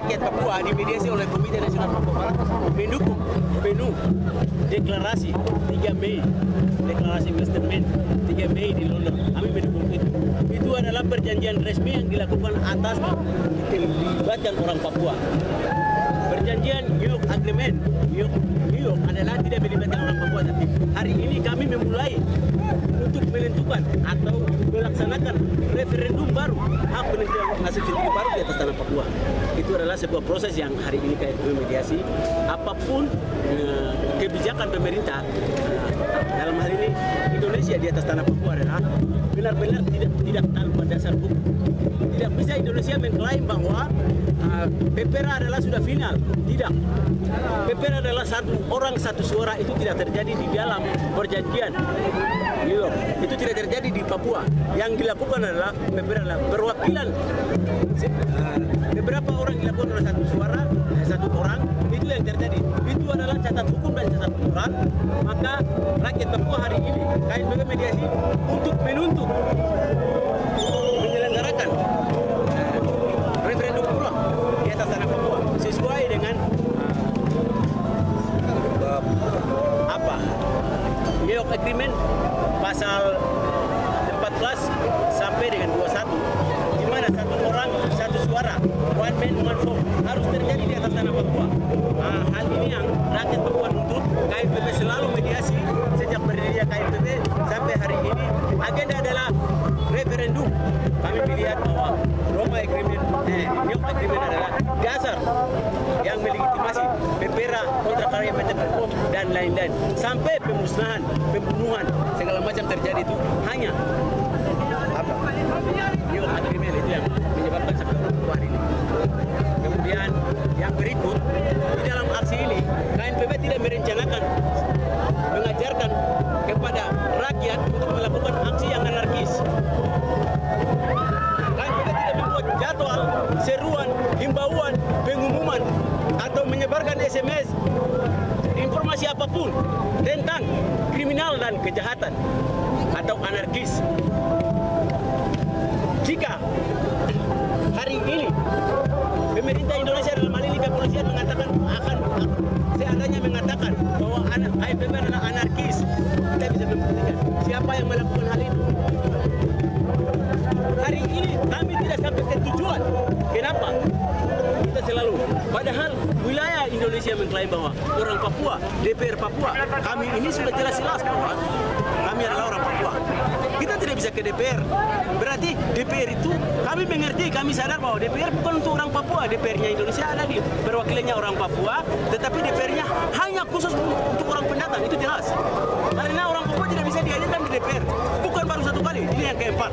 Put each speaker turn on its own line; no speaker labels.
rakyat Papua dimediasi oleh Komite Nasional Papua Barat mendukung penuh deklarasi 3 Mei, deklarasi Westermen 3 Mei di London. Kami mendukung itu. Itu adalah perjanjian resmi yang dilakukan atas melibatkan orang Papua. Perjanjian New York Agreement, New York adalah tidak melibatkan orang Papua. Tapi hari ini kami memulai untuk menentukan atau melaksanakan referendum baru, hak penentuan nasib sendiri baru di atas tanah Papua. Itu adalah sebuah proses yang hari ini KFB mediasi. Apapun kebijakan pemerintah dalam hal ini Indonesia di atas tanah Papua adalah benar-benar tidak tanpa dasar hukum. Tidak bisa Indonesia mengklaim bahwa PPRA adalah sudah final. Tidak. PPRA adalah satu orang satu suara, itu tidak terjadi di dalam perjanjian New York. Itu tidak terjadi di Papua. Yang dilakukan adalah PPRA adalah perwakilan beberapa orang dilakukan oleh satu suara, satu orang. Itu yang terjadi. Itu adalah catat hukum dan catat aturan. Maka rakyat Papua hari ini KNPB mediasi untuk menuntut menyelenggarakan referendum ulang di atas tanah Papua sesuai dengan New York Agreement pasal 14 sampai dengan 21, di mana satu orang satu suara, one man one vote harus terjadi di atas tanah Papua. Hal ini yang rakyat Papua nuntut. KNPB selalu mediasi sejak berdirinya KNPB sampai hari ini. Agenda adalah referendum. Kami melihat bahwa Roma Agreement, New York Agreement adalah dasar yang melegitimasi PPRA, kontrak karya PT Freeport dan lain-lain. Sampai pemusnahan, pembunuhan, segala macam terjadi itu hanya New York Agreement itu yang menyebabkan sampai hari ini. Kemudian yang berikut, di dalam aksi ini KNPB tidak merencanakan mengajarkan kepada rakyat untuk melakukan aksi yang anarkis. KNPB tidak membuat jadwal, seruan, himbauan, pengumuman atau menyebarkan SMS, informasi apapun tentang kriminal dan kejahatan atau anarkis. Jika hari ini pemerintah Indonesia dalam hal ini kepolisian mengatakan seandainya mengatakan bahwa KNPB adalah anarkis, kita bisa membuktikan siapa yang melakukan hal itu. Hari ini kami tidak sampai ke tujuan. Kenapa? Kita selalu, padahal wilayah Indonesia mengklaim bahwa orang Papua, DPR Papua, kami ini sudah jelas-jelas bahwa kami adalah orang Papua. Kita tidak bisa ke DPR. Berarti DPR itu, kami mengerti, kami sadar bahwa DPR bukan untuk orang Papua. DPR-nya Indonesia ada di perwakilannya orang Papua, tetapi DPR-nya hanya khusus untuk orang pendatang, itu jelas. Karena orang Papua tidak bisa dihadirkan di DPR. Bukan baru satu kali, ini yang keempat.